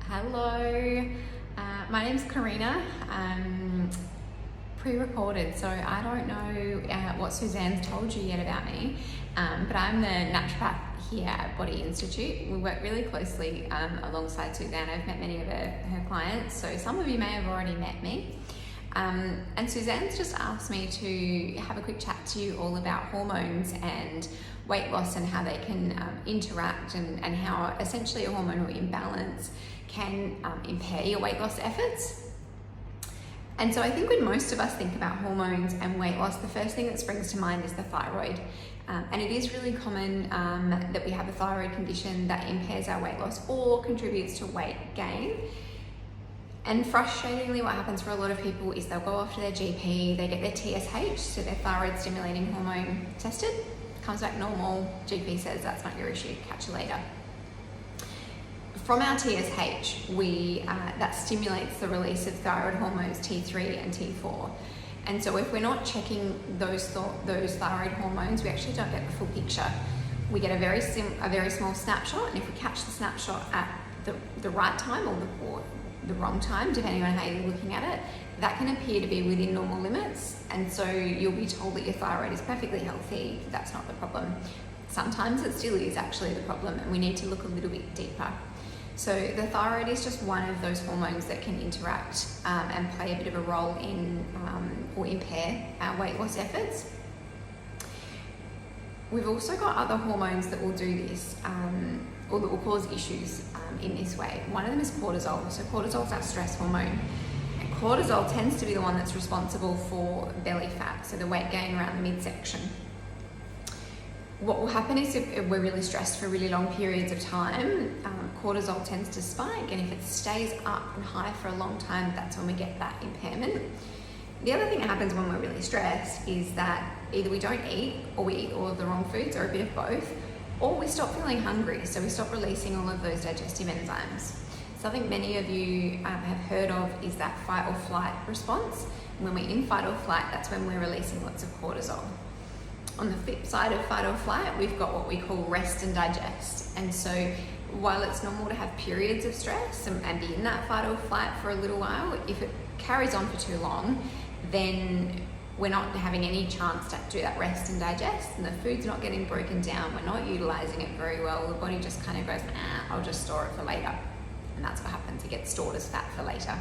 Hello, my name's Karina. Pre-recorded, so I don't know what Suzanne's told you yet about me, but I'm the naturopath here at Body Institute. We work really closely alongside Suzanne. I've met many of her clients, so some of you may have already met me. And Suzanne's just asked me to have a quick chat to you all about hormones and weight loss and how they can interact and how essentially a hormonal imbalance can impair your weight loss efforts. And so I think when most of us think about hormones and weight loss, the first thing that springs to mind is the thyroid. And it is really common that we have a thyroid condition that impairs our weight loss or contributes to weight gain. And frustratingly, what happens for a lot of people is they'll go off to their GP, they get their TSH, so their thyroid stimulating hormone tested, comes back normal, GP says that's not your issue, catch you later. From our TSH, that stimulates the release of thyroid hormones T3 and T4. And so if we're not checking those thyroid hormones, we actually don't get the full picture. We get a very small snapshot, and if we catch the snapshot at the right time or the wrong time, depending on how you're looking at it, that can appear to be within normal limits. And so you'll be told that your thyroid is perfectly healthy. That's not the problem. Sometimes it still is actually the problem, and we need to look a little bit deeper. So the thyroid is just one of those hormones that can interact and play a bit of a role in or impair our weight loss efforts. We've also got other hormones that will do this or that will cause issues in this way. One of them is cortisol. So cortisol is our stress hormone. And cortisol tends to be the one that's responsible for belly fat, so the weight gain around the midsection. What will happen is if we're really stressed for really long periods of time, cortisol tends to spike, and if it stays up and high for a long time, that's when we get that impairment. The other thing that happens when we're really stressed is that either we don't eat, or we eat all of the wrong foods, or a bit of both, or we stop feeling hungry, so we stop releasing all of those digestive enzymes. Something many of you have heard of is that fight or flight response. When we're in fight or flight, that's when we're releasing lots of cortisol. On the flip side of fight or flight, we've got what we call rest and digest. And so while it's normal to have periods of stress and be in that fight or flight for a little while, if it carries on for too long, then we're not having any chance to do that rest and digest, and the food's not getting broken down, we're not utilizing it very well, the body just kind of goes, I'll just store it for later. And that's what happens, it gets stored as fat for later.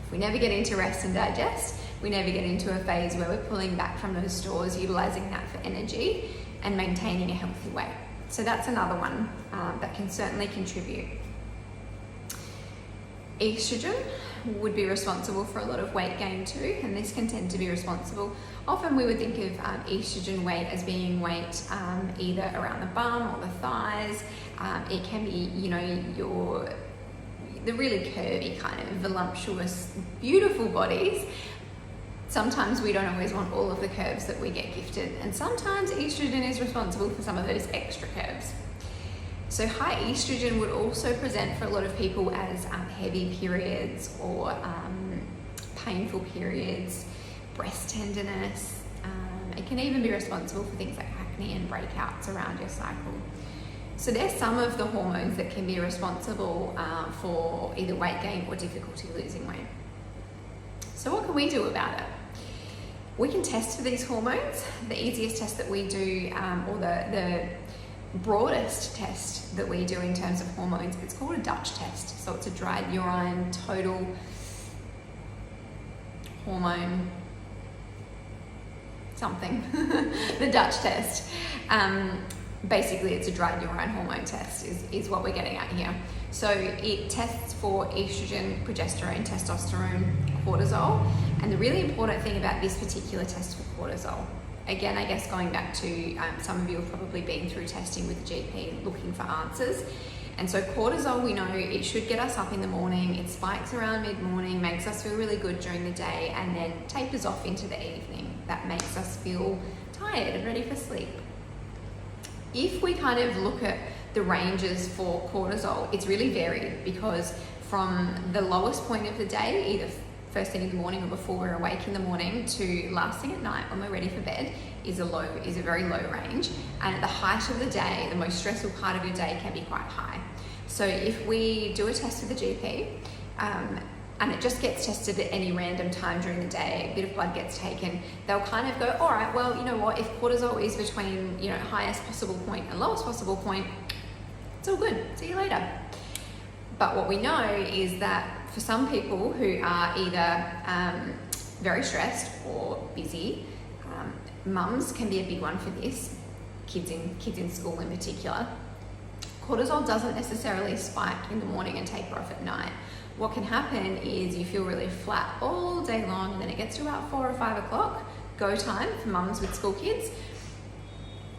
If we never get into rest and digest, we never get into a phase where we're pulling back from those stores, utilizing that for energy and maintaining a healthy weight. So that's another one that can certainly contribute. Estrogen would be responsible for a lot of weight gain too, and this can tend to be responsible. Often we would think of estrogen weight as being weight either around the bum or the thighs. It can be, the really curvy kind of voluptuous, beautiful bodies. Sometimes we don't always want all of the curves that we get gifted, and sometimes estrogen is responsible for some of those extra curves. So high estrogen would also present for a lot of people as heavy periods or painful periods, breast tenderness. It can even be responsible for things like acne and breakouts around your cycle. So there's some of the hormones that can be responsible for either weight gain or difficulty losing weight. So what can we do about it? We can test for these hormones. The easiest test that we do, or the broadest test that we do in terms of hormones, it's called a Dutch test. So it's a dried urine total hormone something, the Dutch test. Basically, it's a dried urine hormone test is what we're getting at here. So it tests for estrogen, progesterone, testosterone, cortisol. And the really important thing about this particular test for cortisol, again, I guess going back to some of you have probably been through testing with the GP looking for answers. And so cortisol, we know it should get us up in the morning, it spikes around mid-morning, makes us feel really good during the day, and then tapers off into the evening. That makes us feel tired and ready for sleep. If we kind of look at the ranges for cortisol, it's really varied, because from the lowest point of the day, either first thing in the morning or before we're awake in the morning, to last thing at night when we're ready for bed, is a very low range. And at the height of the day, the most stressful part of your day can be quite high. So if we do a test with the GP, and it just gets tested at any random time during the day, a bit of blood gets taken, they'll kind of go, all right, well, you know what, if cortisol is between, you know, highest possible point and lowest possible point, it's all good, see you later. But what we know is that for some people who are either very stressed or busy, mums can be a big one for this, kids in school in particular. Cortisol doesn't necessarily spike in the morning and taper off at night. What can happen is you feel really flat all day long, and then it gets to about 4 or 5 o'clock, go time for mums with school kids.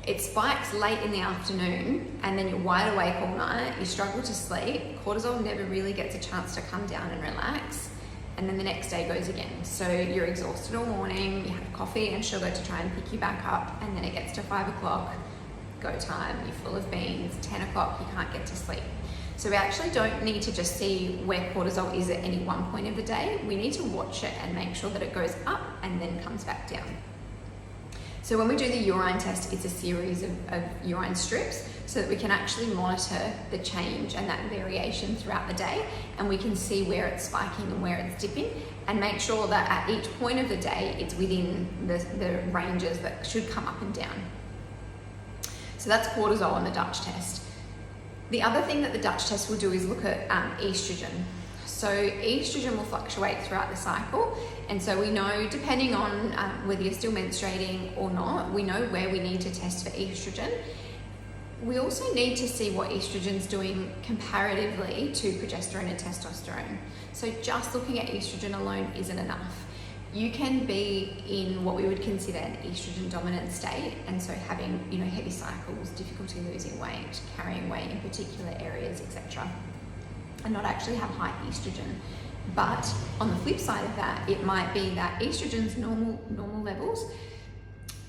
It spikes late in the afternoon, and then you're wide awake all night, you struggle to sleep, cortisol never really gets a chance to come down and relax, and then the next day goes again. So you're exhausted all morning, you have coffee and sugar to try and pick you back up, and then it gets to 5 o'clock, go time, you're full of beans, 10 o'clock, you can't get to sleep. So we actually don't need to just see where cortisol is at any one point of the day. We need to watch it and make sure that it goes up and then comes back down. So when we do the urine test, it's a series of urine strips so that we can actually monitor the change and that variation throughout the day, and we can see where it's spiking and where it's dipping, and make sure that at each point of the day it's within the ranges that should come up and down. So that's cortisol on the Dutch test. The other thing that the Dutch test will do is look at estrogen. So estrogen will fluctuate throughout the cycle, and so we know, depending on whether you're still menstruating or not, we know where we need to test for estrogen. We also need to see what estrogen's doing comparatively to progesterone and testosterone. So just looking at estrogen alone isn't enough. You can be in what we would consider an estrogen dominant state, and so having, you know, heavy cycles, difficulty losing weight, carrying weight in particular areas, etc., and not actually have high estrogen. But on the flip side of that, it might be that estrogen's normal levels,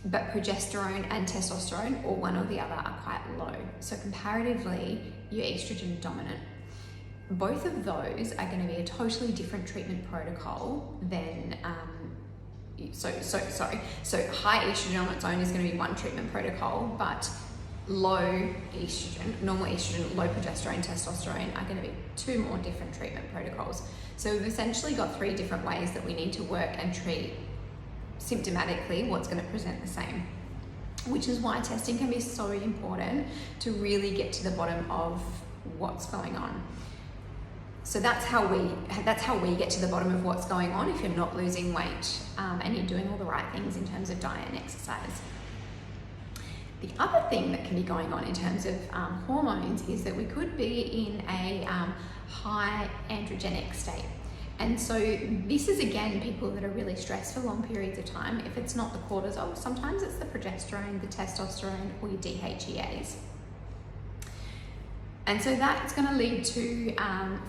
but progesterone and testosterone, or one or the other, are quite low. So comparatively, you're estrogen dominant. Both of those are going to be a totally different treatment protocol than, so high estrogen on its own is going to be one treatment protocol, but low estrogen, normal estrogen, low progesterone, testosterone are going to be 2 more different treatment protocols. So we've essentially got 3 different ways that we need to work and treat symptomatically what's going to present the same, which is why testing can be so important to really get to the bottom of what's going on. So that's how we get to the bottom of what's going on if you're not losing weight and you're doing all the right things in terms of diet and exercise. The other thing that can be going on in terms of hormones is that we could be in a high androgenic state. And so this is, again, people that are really stressed for long periods of time. If it's not the cortisol, sometimes it's the progesterone, the testosterone, or your DHEAs. And so that's going to lead to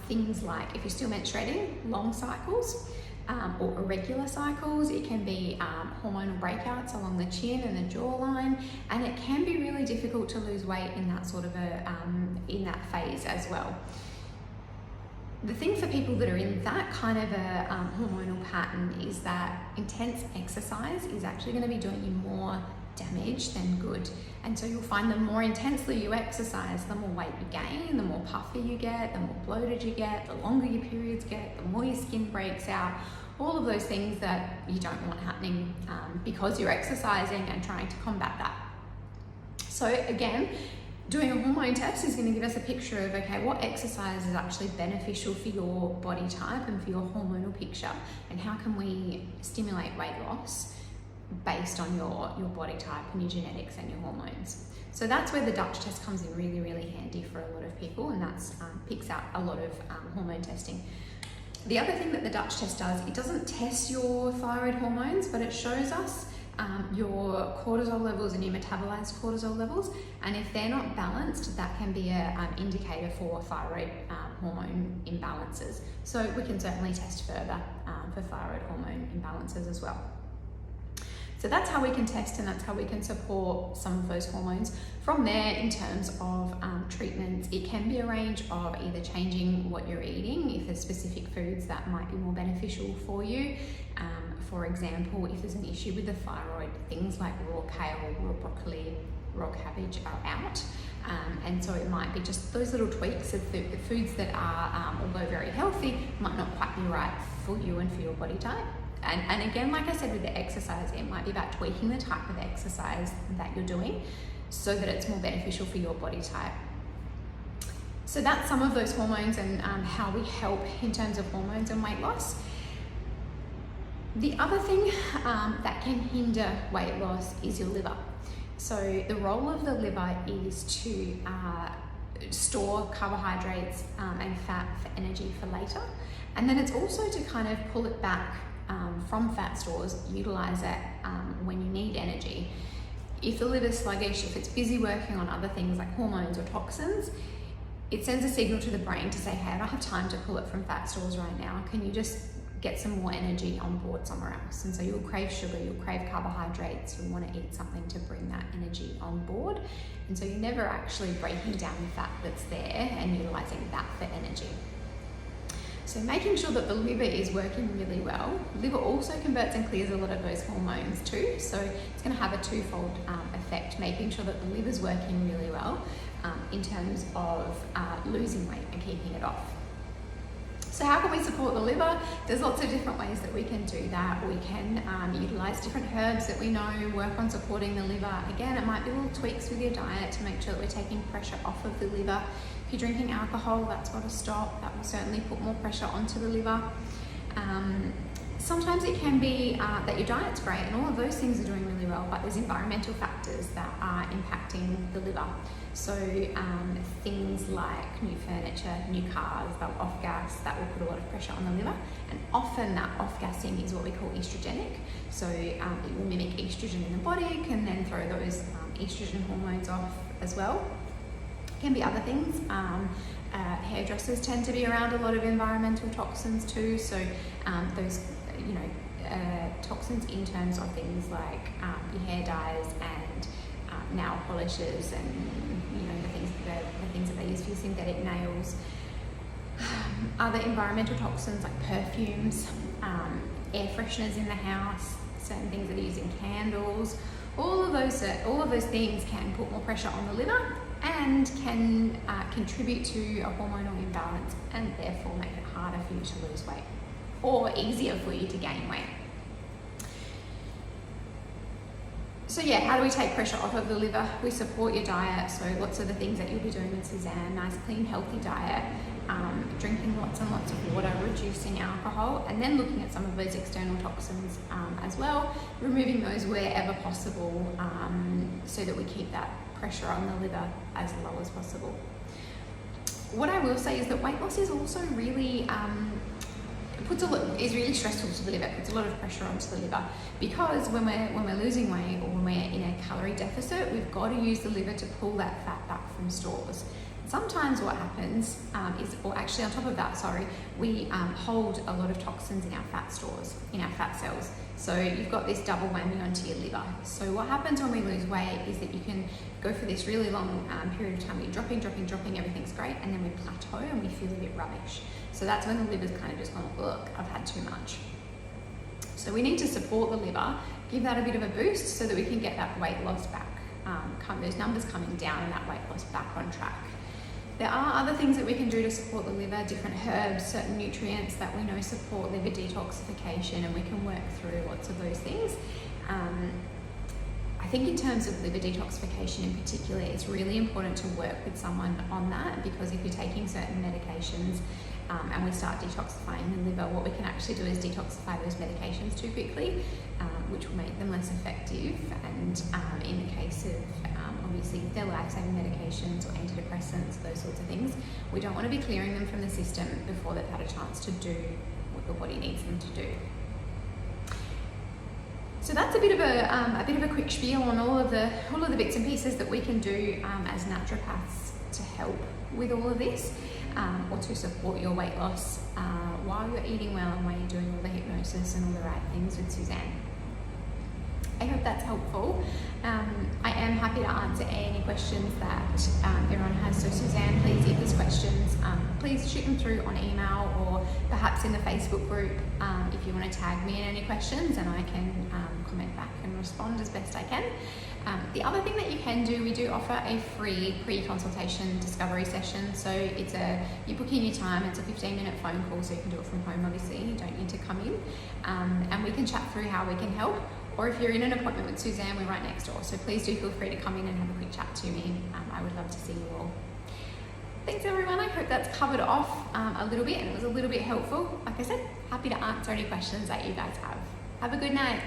things like, if you're still menstruating, long cycles or irregular cycles. It can be hormonal breakouts along the chin and the jawline, and it can be really difficult to lose weight in that sort of in that phase as well. The thing for people that are in that kind of a hormonal pattern is that intense exercise is actually going to be doing you more damage than good. And so you'll find the more intensely you exercise, the more weight you gain, the more puffy you get, the more bloated you get, the longer your periods get, the more your skin breaks out, all of those things that you don't want happening because you're exercising and trying to combat that. So again, doing a hormone test is going to give us a picture of, okay, what exercise is actually beneficial for your body type and for your hormonal picture, and how can we stimulate weight loss based on your body type and your genetics and your hormones. So that's where the Dutch test comes in really, really handy for a lot of people, and that's picks out a lot of hormone testing. The other thing that the Dutch test does, it doesn't test your thyroid hormones, but it shows us your cortisol levels and your metabolized cortisol levels, and if they're not balanced, that can be an indicator for thyroid hormone imbalances. So we can certainly test further for thyroid hormone imbalances as well. So that's how we can test, and that's how we can support some of those hormones. From there, in terms of treatments, it can be a range of either changing what you're eating, if there's specific foods that might be more beneficial for you. For example, if there's an issue with the thyroid, things like raw kale, raw broccoli, raw cabbage are out. And so it might be just those little tweaks of the foods that are, although very healthy, might not quite be right for you and for your body type. And again, like I said with the exercise, it might be about tweaking the type of exercise that you're doing so that it's more beneficial for your body type. So that's some of those hormones and how we help in terms of hormones and weight loss. The other thing that can hinder weight loss is your liver. So the role of the liver is to store carbohydrates and fat for energy for later. And then it's also to kind of pull it back from fat stores, utilize it when you need energy. If the liver's sluggish, if it's busy working on other things like hormones or toxins, it sends a signal to the brain to say, hey, I don't have time to pull it from fat stores right now. Can you just get some more energy on board somewhere else? And so you'll crave sugar, you'll crave carbohydrates, you'll want to eat something to bring that energy on board. And so you're never actually breaking down the fat that's there and utilizing that for energy. So making sure that the liver is working really well. Liver also converts and clears a lot of those hormones too. So it's going to have a twofold effect, making sure that the liver's working really well in terms of losing weight and keeping it off. So how can we support the liver? There's lots of different ways that we can do that. We can utilize different herbs that we know work on supporting the liver. Again, it might be little tweaks with your diet to make sure that we're taking pressure off of the liver. If you're drinking alcohol, that's got to stop. That will certainly put more pressure onto the liver. Sometimes it can be that your diet's great and all of those things are doing really well, but there's environmental factors that are impacting the liver. So things like new furniture, new cars, they'll off-gas, that will put a lot of pressure on the liver. And often that off-gassing is what we call estrogenic. So it will mimic estrogen in the body, can then throw those estrogen hormones off as well. Can be other things. Hairdressers tend to be around a lot of environmental toxins too. So those, toxins in terms of things like your hair dyes and nail polishes and the things that they use for your synthetic nails. Other environmental toxins like perfumes, air fresheners in the house, certain things that are used in candles. All of those things can put more pressure on the liver and can contribute to a hormonal imbalance and therefore make it harder for you to lose weight or easier for you to gain weight. So yeah, how do we take pressure off of the liver? We support your diet, so lots of the things that you'll be doing with Suzanne, nice, clean, healthy diet, drinking lots and lots of water, reducing alcohol, and then looking at some of those external toxins as well, removing those wherever possible so that we keep that pressure on the liver as low as possible. What I will say is that weight loss is also really is really stressful to the liver. It puts a lot of pressure onto the liver because when we're losing weight or when we're in a calorie deficit, we've got to use the liver to pull that fat back from stores. Sometimes what happens or actually on top of that, we hold a lot of toxins in our fat stores, in our fat cells. So you've got this double whammy onto your liver. So what happens when we lose weight is that you can go for this really long period of time where you're dropping, everything's great, and then we plateau and we feel a bit rubbish. So that's when the liver's kind of just gone, look, I've had too much. So we need to support the liver, give that a bit of a boost so that we can get that weight loss back, those numbers coming down and that weight loss back on track. There are other things that we can do to support the liver, different herbs, certain nutrients that we know support liver detoxification, and we can work through lots of those things. I think in terms of liver detoxification in particular, it's really important to work with someone on that, because if you're taking certain medications and we start detoxifying the liver, what we can actually do is detoxify those medications too quickly, which will make them less effective. And in the case of obviously if they're life-saving medications or antidepressants, those sorts of things, we don't want to be clearing them from the system before they've had a chance to do what the body needs them to do. So that's a bit of a quick spiel on all of the bits and pieces that we can do as naturopaths to help with all of this, or to support your weight loss while you're eating well and while you're doing all the hypnosis and all the right things with Suzanne. I hope that's helpful. I am happy to answer any questions that everyone has. So Suzanne, please, if there's questions, please shoot shoot them through on email or perhaps in the Facebook group if you want to tag me in any questions, and I can comment back and respond as best I can. The other thing that you can do, we do offer a free pre-consultation discovery session. So you book in your time, it's a 15-minute phone call, so you can do it from home obviously, you don't need to come in, and we can chat through how we can help. Or if you're in an appointment with Suzanne, we're right next door, so please do feel free to come in and have a quick chat to me. I would love to see you all. Thanks everyone, I hope that's covered off a little bit and it was a little bit helpful. Like I said, happy to answer any questions that you guys have. Have a good night.